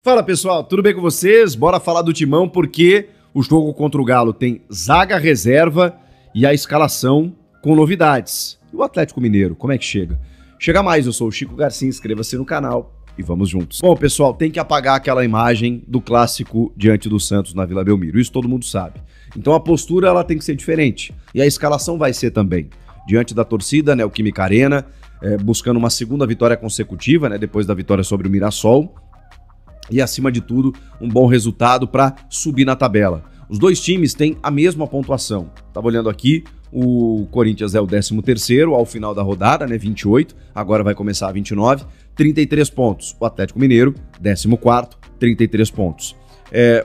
Fala pessoal, tudo bem com vocês? Bora falar do Timão porque o jogo contra o Galo tem zaga reserva e a escalação com novidades. E o Atlético Mineiro, como é que chega? Chega mais, eu sou o Chico Garcia, inscreva-se no canal e vamos juntos. Bom pessoal, tem que apagar aquela imagem do clássico diante do Santos na Vila Belmiro, isso todo mundo sabe. Então a postura ela tem que ser diferente e a escalação vai ser também. Diante da torcida, Neoquímica Arena, buscando uma segunda vitória consecutiva, depois da vitória sobre o Mirassol. E, acima de tudo, um bom resultado para subir na tabela. Os dois times têm a mesma pontuação. Estava olhando aqui, o Corinthians é o 13º ao final da rodada, 28, agora vai começar a 29, 33 pontos. O Atlético Mineiro, 14º, 33 pontos.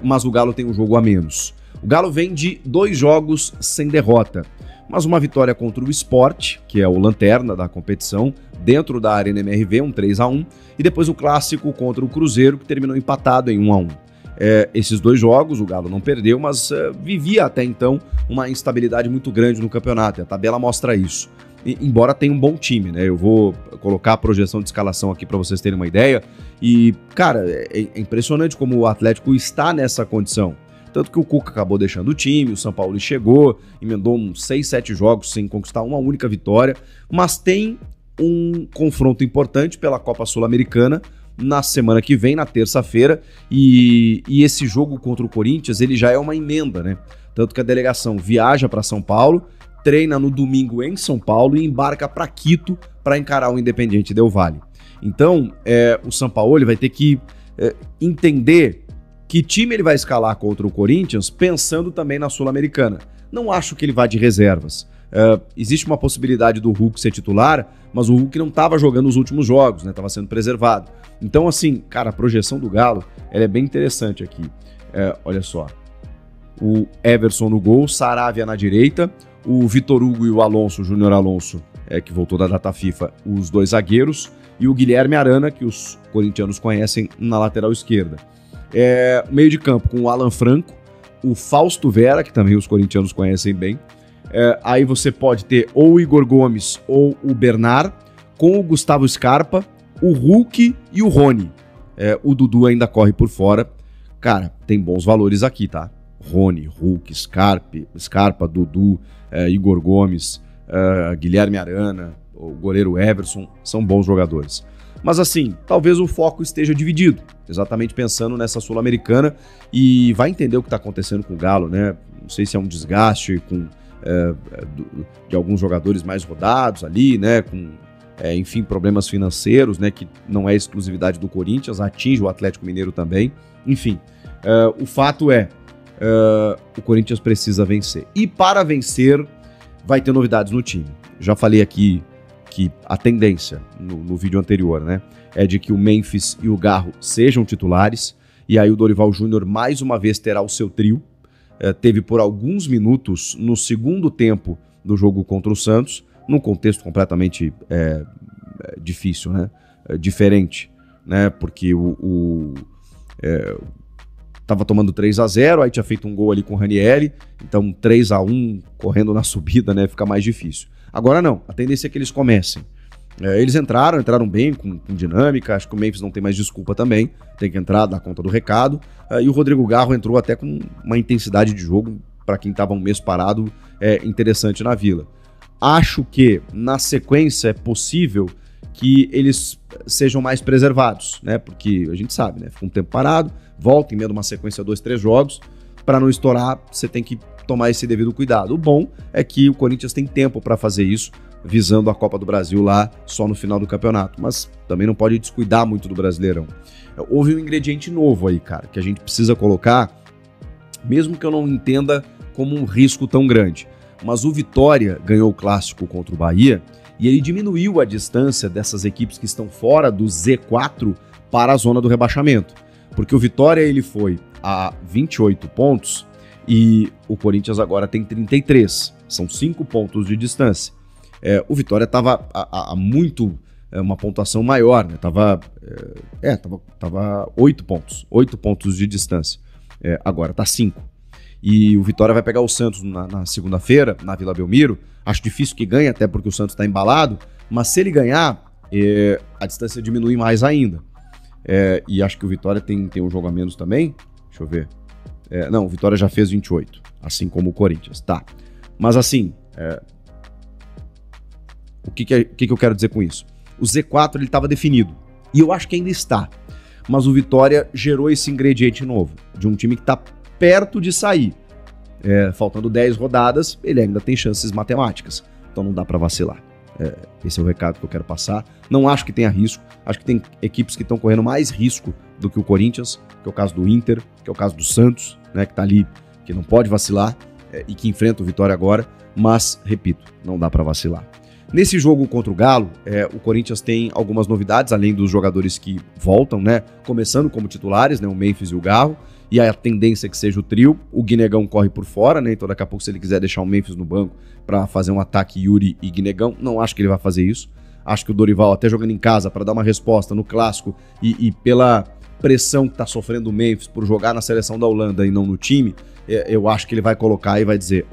Mas o Galo tem um jogo a menos. O Galo vem de 2 jogos sem derrota, mas uma vitória contra o Sport, que é o lanterna da competição, dentro da Arena MRV, um 3-1, e depois o clássico contra o Cruzeiro, que terminou empatado em 1-1. Esses 2 jogos o Galo não perdeu, mas vivia até então uma instabilidade muito grande no campeonato, e a tabela mostra isso. Embora tenha um bom time, Eu vou colocar a projeção de escalação aqui para vocês terem uma ideia, e, cara, é impressionante como o Atlético está nessa condição. Tanto que o Cuca acabou deixando o time, o São Paulo chegou, emendou uns 6, 7 jogos sem conquistar uma única vitória, mas tem um confronto importante pela Copa Sul-Americana na semana que vem, na terça-feira, e esse jogo contra o Corinthians, ele já é uma emenda, Tanto que a delegação viaja para São Paulo, treina no domingo em São Paulo e embarca para Quito para encarar o Independiente Del Valle. Então, o São Paulo ele vai ter que entender que time ele vai escalar contra o Corinthians, pensando também na Sul-Americana. Não acho que ele vá de reservas. Existe uma possibilidade do Hulk ser titular, mas o Hulk não estava jogando os últimos jogos, estava sendo preservado. Então, assim, cara, a projeção do Galo ela é bem interessante aqui. Olha só. O Everson no gol, Saravia na direita, o Vitor Hugo e o Alonso, o Júnior Alonso, que voltou da data FIFA, os 2 zagueiros, e o Guilherme Arana, que os corintianos conhecem, na lateral esquerda. Meio de campo com o Alan Franco, o Fausto Vera, que também os corintianos conhecem bem. Aí você pode ter ou o Igor Gomes ou o Bernard, com o Gustavo Scarpa, o Hulk e o Rony. O Dudu ainda corre por fora. Cara, tem bons valores aqui, tá? Rony, Hulk, Scarpa, Dudu, Igor Gomes, Guilherme Arana, o goleiro Everson, são bons jogadores. Mas assim, talvez o foco esteja dividido, exatamente pensando nessa Sul-Americana, e vai entender o que está acontecendo com o Galo, Não sei se é um desgaste de alguns jogadores mais rodados ali, com, enfim, problemas financeiros, que não é exclusividade do Corinthians, atinge o Atlético Mineiro também. Enfim, o fato o Corinthians precisa vencer. E para vencer, vai ter novidades no time. Já falei aqui que a tendência no vídeo anterior, é de que o Memphis e o Garro sejam titulares, e aí o Dorival Júnior mais uma vez terá o seu trio. Teve por alguns minutos no segundo tempo do jogo contra o Santos, num contexto completamente difícil, diferente, porque tava tomando 3-0, aí tinha feito um gol ali com o Ranieri, então 3-1 correndo na subida, fica mais difícil. Agora não, a tendência é que eles comecem. Eles entraram bem, com dinâmica, acho que o Memphis não tem mais desculpa também, tem que entrar, dar conta do recado, e o Rodrigo Garro entrou até com uma intensidade de jogo, para quem estava um mês parado, interessante na Vila. Acho que, na sequência, é possível que eles sejam mais preservados, porque a gente sabe, fica um tempo parado, volta em meio de uma sequência 2, 3 jogos, para não estourar, você tem que tomar esse devido cuidado. O bom é que o Corinthians tem tempo para fazer isso, visando a Copa do Brasil lá só no final do campeonato, mas também não pode descuidar muito do Brasileirão. Houve um ingrediente novo aí, cara, que a gente precisa colocar, mesmo que eu não entenda como um risco tão grande, mas o Vitória ganhou o clássico contra o Bahia e ele diminuiu a distância dessas equipes que estão fora do Z4 para a zona do rebaixamento, porque o Vitória ele foi a 28 pontos e o Corinthians agora tem 33, são 5 pontos de distância. O Vitória estava a muito uma pontuação maior, Tava 8 pontos de distância. Agora tá 5. E o Vitória vai pegar o Santos na segunda-feira, na Vila Belmiro. Acho difícil que ganhe, até porque o Santos está embalado, mas se ele ganhar, a distância diminui mais ainda. E acho que o Vitória tem um jogo a menos também. Deixa eu ver. Não, o Vitória já fez 28, assim como o Corinthians, tá. Mas assim, o que eu quero dizer com isso? O Z4 ele estava definido, e eu acho que ainda está. Mas o Vitória gerou esse ingrediente novo, de um time que está perto de sair. Faltando 10 rodadas, ele ainda tem chances matemáticas. Então não dá para vacilar. Esse é o recado que eu quero passar. Não acho que tenha risco. Acho que tem equipes que estão correndo mais risco do que o Corinthians, que é o caso do Inter, que é o caso do Santos, né, que tá ali, que não pode vacilar e que enfrenta o Vitória agora. Mas, repito, não dá para vacilar. Nesse jogo contra o Galo, o Corinthians tem algumas novidades, além dos jogadores que voltam, né? Começando como titulares, né? O Memphis e o Garro. E a tendência é que seja o trio. O Guinegão corre por fora, né? Então daqui a pouco, se ele quiser deixar o Memphis no banco para fazer um ataque Yuri e Guinegão, não acho que ele vai fazer isso. Acho que o Dorival, até jogando em casa para dar uma resposta no clássico e pela pressão que tá sofrendo o Memphis por jogar na seleção da Holanda e não no time, eu acho que ele vai colocar e vai dizer,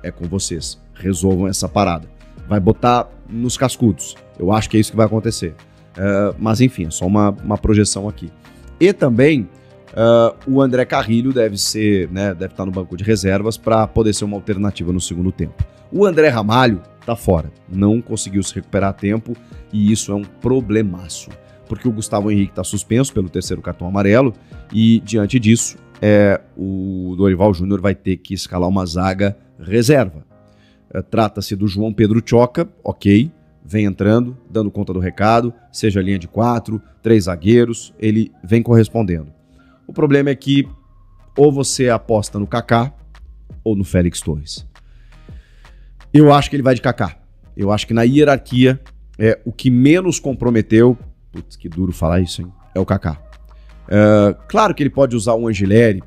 é com vocês, resolvam essa parada. Vai botar nos cascudos. Eu acho que é isso que vai acontecer. Mas enfim, é só uma projeção aqui. E também o André Carrilho deve estar no banco de reservas para poder ser uma alternativa no segundo tempo. O André Ramalho tá fora, não conseguiu se recuperar a tempo e isso é um problemaço, porque o Gustavo Henrique está suspenso pelo terceiro cartão amarelo e diante disso o Dorival Júnior vai ter que escalar uma zaga reserva. Trata-se do João Pedro Choca, ok, vem entrando, dando conta do recado, seja linha de 4, 3 zagueiros, ele vem correspondendo. O problema é que ou você aposta no Kaká ou no Félix Torres. Eu acho que ele vai de Kaká. Eu acho que na hierarquia, o que menos comprometeu, putz, que duro falar isso, hein, é o Kaká. Claro que ele pode usar o Angileri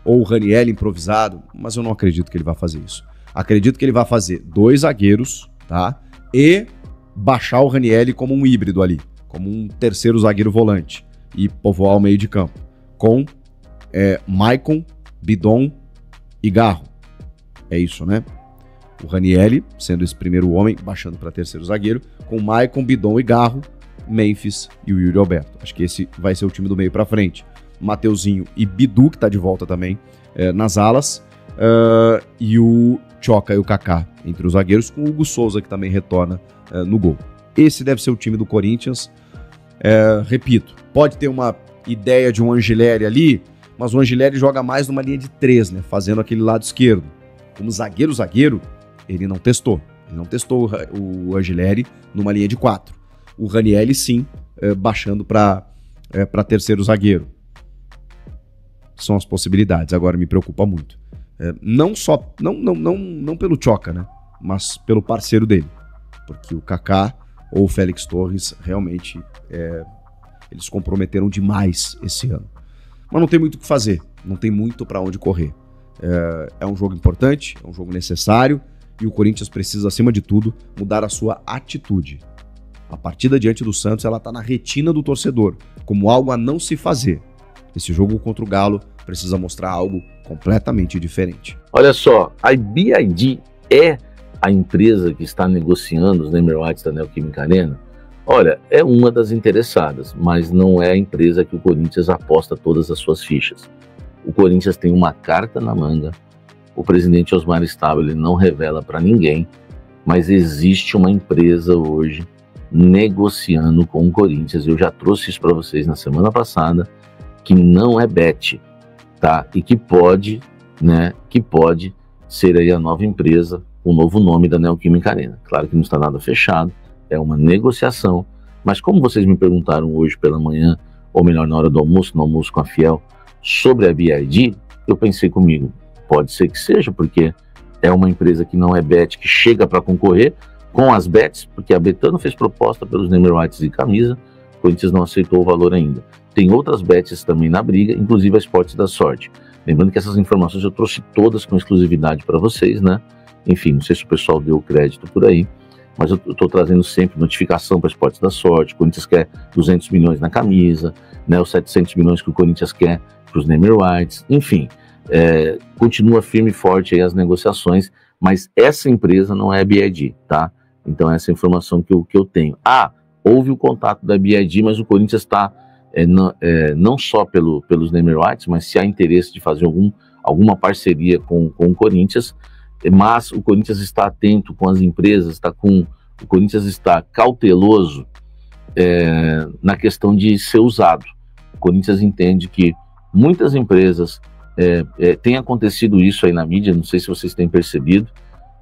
ou o Ranieri improvisado, mas eu não acredito que ele vai fazer isso. Acredito que ele vai fazer 2 zagueiros, tá? E baixar o Ranieri como um híbrido ali, como um terceiro zagueiro volante e povoar o meio de campo com Maicon, Bidon e Garro. É isso, né? O Ranieri sendo esse primeiro homem, baixando para terceiro zagueiro, com Maicon, Bidon e Garro, Memphis e o Yuri Alberto. Acho que esse vai ser o time do meio para frente. Mateuzinho e Bidu, que tá de volta também nas alas, e o Choca e o Kaká entre os zagueiros, com o Hugo Souza, que também retorna no gol. Esse deve ser o time do Corinthians. Repito, pode ter uma ideia de um Angileri ali, mas o Angileri joga mais numa linha de 3, né, fazendo aquele lado esquerdo. Como zagueiro, ele não testou. Ele não testou o Angileri numa linha de 4. O Ranieri, sim, baixando para terceiro zagueiro. São as possibilidades. Agora me preocupa muito. Não pelo Choca, né? Mas pelo parceiro dele. Porque o Kaká ou o Félix Torres realmente eles comprometeram demais esse ano. Mas não tem muito o que fazer. Não tem muito para onde correr. É um jogo importante, é um jogo necessário e o Corinthians precisa, acima de tudo, mudar a sua atitude. A partida diante do Santos, ela tá na retina do torcedor, como algo a não se fazer. Esse jogo contra o Galo precisa mostrar algo completamente diferente. Olha só, a BID é a empresa que está negociando os name rights da Neoquímica Arena? Olha, é uma das interessadas, mas não é a empresa que o Corinthians aposta todas as suas fichas. O Corinthians tem uma carta na manga, o presidente Osmar Stabile não revela para ninguém, mas existe uma empresa hoje negociando com o Corinthians. Eu já trouxe isso para vocês na semana passada, que não é bet, tá? E que pode ser aí a nova empresa, o novo nome da Neoquímica Arena. Claro que não está nada fechado, é uma negociação, mas como vocês me perguntaram hoje pela manhã, ou melhor, na hora do almoço, no almoço com a Fiel, sobre a BID, eu pensei comigo, pode ser que seja, porque é uma empresa que não é bet, que chega para concorrer com as bets, porque a Betano fez proposta pelos name rights de camisa, o Corinthians não aceitou o valor ainda. Tem outras bets também na briga, inclusive a Esportes da Sorte. Lembrando que essas informações eu trouxe todas com exclusividade para vocês, né? Enfim, não sei se o pessoal deu crédito por aí, mas eu estou trazendo sempre notificação para Esportes da Sorte. O Corinthians quer 200 milhões na camisa, né? Os 700 milhões que o Corinthians quer para os name rights, enfim. Continua firme e forte aí as negociações, mas essa empresa não é a BID, tá? Então essa é a informação que eu tenho. Houve o contato da BID, mas o Corinthians está não só pelos name rights, mas se há interesse de fazer alguma parceria com o Corinthians, mas o Corinthians está atento com as empresas, o Corinthians está cauteloso na questão de ser usado. O Corinthians entende que muitas empresas, tem acontecido isso aí na mídia, não sei se vocês têm percebido,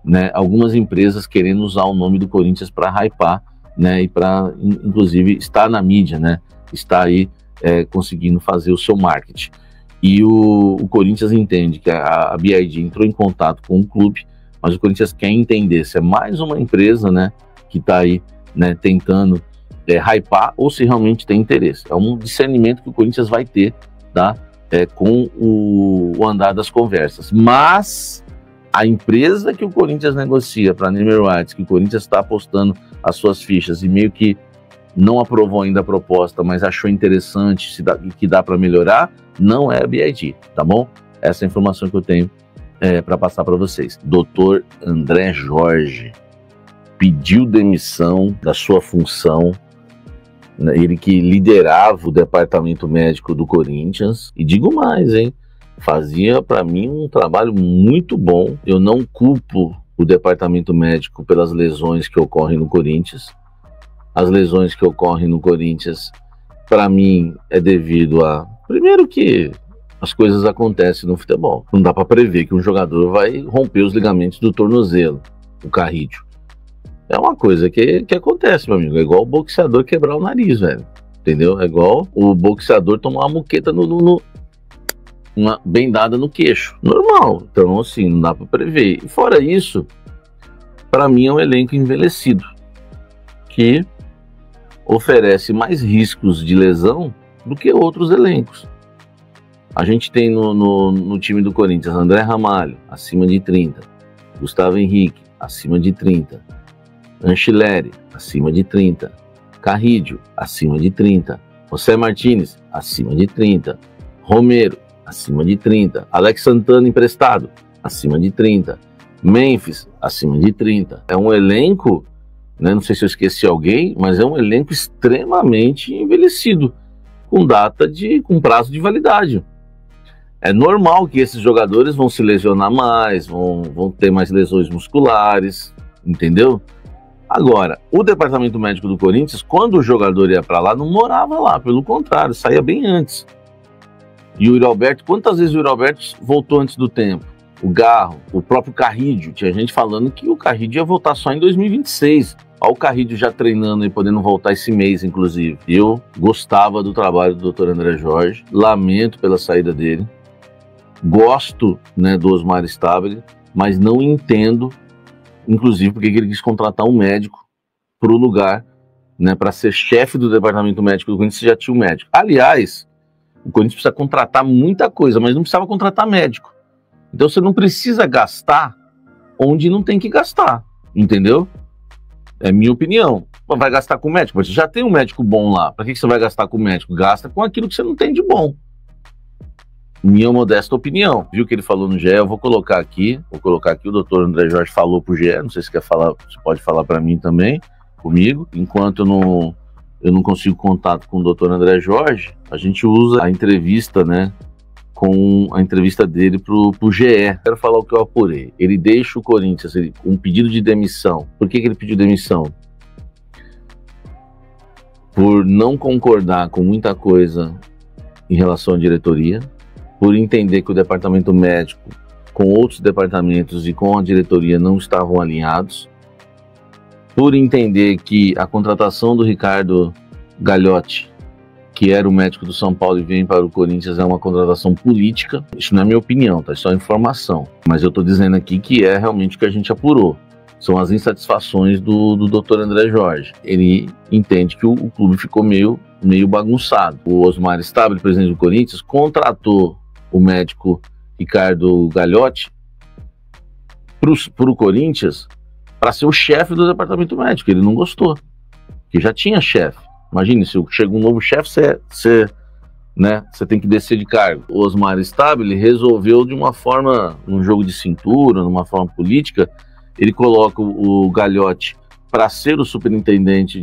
né, algumas empresas querendo usar o nome do Corinthians para hypar, né, e para, inclusive, estar na mídia, né, estar aí conseguindo fazer o seu marketing. E o Corinthians entende que a BID entrou em contato com o clube, mas o Corinthians quer entender se é mais uma empresa, né, que está aí, né, tentando hypar ou se realmente tem interesse. É um discernimento que o Corinthians vai ter, tá, com o andar das conversas. Mas a empresa que o Corinthians negocia para name rights, que o Corinthians está apostando as suas fichas e meio que não aprovou ainda a proposta, mas achou interessante, que dá para melhorar, não é a BID, tá bom? Essa é a informação que eu tenho para passar para vocês. Dr. André Jorge pediu demissão da sua função, né, ele que liderava o departamento médico do Corinthians, e digo mais, hein? Fazia para mim um trabalho muito bom. Eu não culpo o departamento médico pelas lesões que ocorrem no Corinthians. As lesões que ocorrem no Corinthians, para mim, é devido a... Primeiro que as coisas acontecem no futebol. Não dá para prever que um jogador vai romper os ligamentos do tornozelo, o carrídeo. É uma coisa que acontece, meu amigo. É igual o boxeador quebrar o nariz, velho. Entendeu? É igual o boxeador tomar uma muqueta uma bem dada no queixo. Normal. Então, assim, não dá para prever. E fora isso, para mim é um elenco envelhecido, que oferece mais riscos de lesão do que outros elencos. A gente tem no time do Corinthians André Ramalho, acima de 30, Gustavo Henrique, acima de 30, Anchileri, acima de 30, Carrídio, acima de 30, José Martínez, acima de 30, Romero, acima de 30, Alex Santana emprestado, acima de 30, Memphis, acima de 30. É um elenco, né, não sei se eu esqueci alguém, mas é um elenco extremamente envelhecido, com prazo de validade. É normal que esses jogadores vão se lesionar mais, vão ter mais lesões musculares, entendeu? Agora, o departamento médico do Corinthians, quando o jogador ia para lá, não morava lá, pelo contrário, saía bem antes. E o Yuri Alberto, quantas vezes o Yuri Alberto voltou antes do tempo? O Garro, o próprio Carrídio, tinha gente falando que o Carrídio ia voltar só em 2026. Olha o Carrídio já treinando e podendo voltar esse mês, inclusive. Eu gostava do trabalho do Dr. André Jorge, lamento pela saída dele, gosto, né, do Osmar Stabile, mas não entendo, inclusive, porque ele quis contratar um médico para o lugar, né, para ser chefe do departamento médico do Corinthians, já tinha um médico. Aliás, o Corinthians precisa contratar muita coisa, mas não precisava contratar médico. Então você não precisa gastar onde não tem que gastar, entendeu? É minha opinião. Vai gastar com médico? Mas você já tem um médico bom lá. Para que você vai gastar com médico? Gasta com aquilo que você não tem de bom. Minha modesta opinião. Viu o que ele falou no GE? Eu vou colocar aqui. O doutor André Jorge falou pro GE. Não sei se quer falar, você pode falar para mim também, comigo. Enquanto eu não consigo contato com o doutor André Jorge, a gente usa a entrevista, né, com a entrevista dele pro GE. Quero falar o que eu apurei. Ele deixa o Corinthians com um pedido de demissão. Por que ele pediu demissão? Por não concordar com muita coisa em relação à diretoria, por entender que o departamento médico com outros departamentos e com a diretoria não estavam alinhados, por entender que a contratação do Ricardo Gagliotti, que era o médico do São Paulo e vem para o Corinthians, é uma contratação política. Isso não é minha opinião, tá? Isso é só informação. Mas eu estou dizendo aqui que é realmente o que a gente apurou. São as insatisfações do Dr. André Jorge. Ele entende que o clube ficou meio bagunçado. O Osmar Stabile, presidente do Corinthians, contratou o médico Ricardo Gagliotti para o Corinthians para ser o chefe do departamento médico. Ele não gostou, que já tinha chefe. Imagine, se chega um novo chefe, você tem que descer de cargo. O Osmar Stabile resolveu de uma forma, num jogo de cintura, numa forma política, ele coloca o Gagliotti para ser o superintendente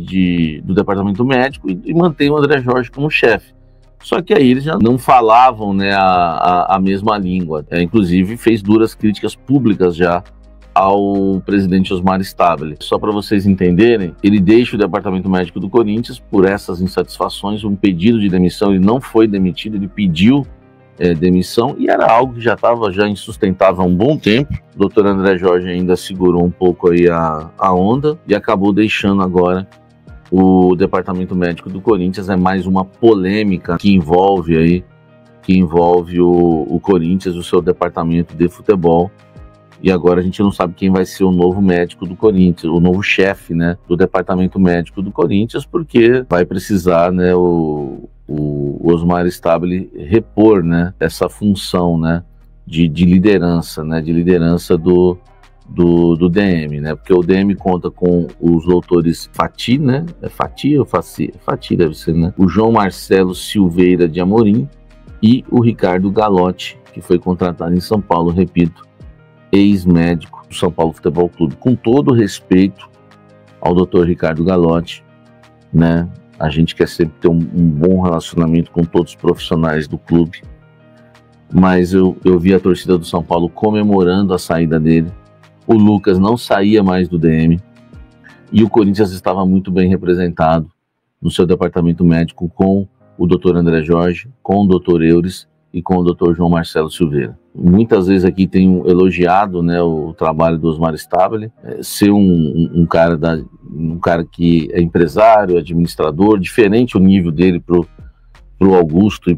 do departamento médico e mantém o André Jorge como chefe. Só que aí eles já não falavam, né, a mesma língua. Inclusive fez duras críticas públicas já ao presidente Osmar Stabile. Só para vocês entenderem, ele deixa o departamento médico do Corinthians por essas insatisfações, um pedido de demissão. Ele não foi demitido, ele pediu demissão, e era algo que já estava insustentável há um bom tempo. O Dr. André Jorge ainda segurou um pouco aí a onda e acabou deixando agora o departamento médico do Corinthians. É mais uma polêmica que envolve o Corinthians, o seu departamento de futebol. E agora a gente não sabe quem vai ser o novo médico do Corinthians, o novo chefe, né, do departamento médico do Corinthians, porque vai precisar, né, o Osmar Stabile repor, né, essa função, né, de liderança, né, de liderança do DM, né, porque o DM conta com os doutores Fati, né, Fati ou Faci? Fati deve ser, né, o João Marcelo Silveira de Amorim e o Ricardo Galotti, que foi contratado em São Paulo, repito, ex-médico do São Paulo Futebol Clube. Com todo respeito ao Dr. Ricardo Galotti, né, a gente quer sempre ter um bom relacionamento com todos os profissionais do clube, mas eu vi a torcida do São Paulo comemorando a saída dele. O Lucas não saía mais do DM e o Corinthians estava muito bem representado no seu departamento médico com o Dr. André Jorge, com o Dr. Eures e com o Dr. João Marcelo Silveira. Muitas vezes aqui tenho elogiado, né, o trabalho do Osmar Stabile, ser um cara que é empresário, administrador, diferente o nível dele pro Augusto e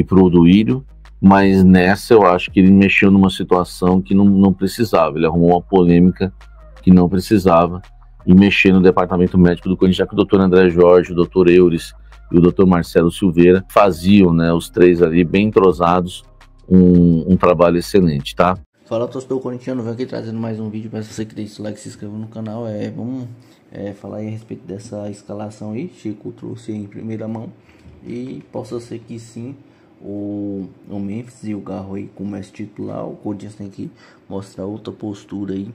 pro Duílio, mas nessa eu acho que ele mexeu numa situação que não precisava. Ele arrumou uma polêmica que não precisava e mexer no departamento médico do Corinthians, já que o Dr. André Jorge, o Dr. Eures e o Dr. Marcelo Silveira faziam, né, os três ali bem entrosados, um trabalho excelente, tá? Fala, torcedor corintiano, venho aqui trazendo mais um vídeo. Peço você que deixe o like, se inscreva no canal. Vamos falar aí a respeito dessa escalação aí. Chico trouxe aí em primeira mão e possa ser que sim o Memphis e o Garro aí comece titular. O Corinthians tem que mostrar outra postura aí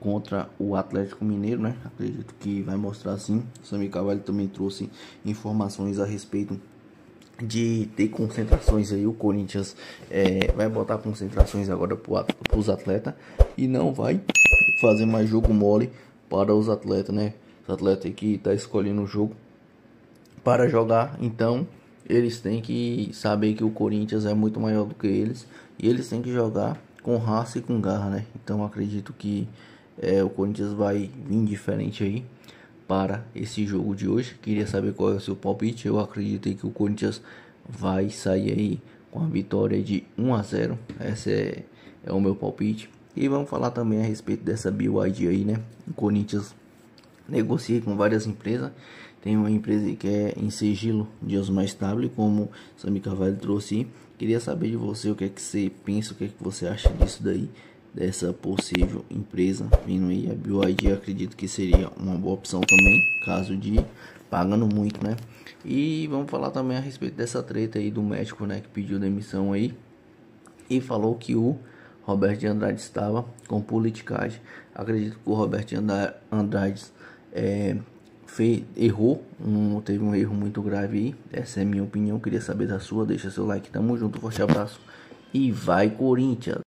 contra o Atlético Mineiro, né? Acredito que vai mostrar sim. O Samir Carvalho também trouxe informações a respeito de ter concentrações aí. O Corinthians vai botar concentrações agora para os atletas e não vai fazer mais jogo mole para os atletas, né? Os atletas que tá escolhendo o jogo para jogar, então eles têm que saber que o Corinthians é muito maior do que eles e eles têm que jogar com raça e com garra, né? Então acredito que o Corinthians vai vir diferente aí para esse jogo de hoje. Queria saber qual é o seu palpite. Eu acredito que o Corinthians vai sair aí com a vitória de 1-0. Esse é o meu palpite. E vamos falar também a respeito dessa BYD aí, né? O Corinthians negocia com várias empresas. Tem uma empresa que é em sigilo de Osmar Stabile, como Samir Carvalho trouxe. Queria saber de você o que é que você pensa, o que é que você acha disso daí, dessa possível empresa vindo aí. A BYD acredito que seria uma boa opção também, caso de pagando muito, né? E vamos falar também a respeito dessa treta aí do médico, né, que pediu demissão aí e falou que o Roberto de Andrade estava com politicagem. Acredito que o Roberto de Andrade errou, teve um erro muito grave aí. Essa é a minha opinião, queria saber da sua. Deixa seu like, tamo junto, forte abraço e vai Corinthians!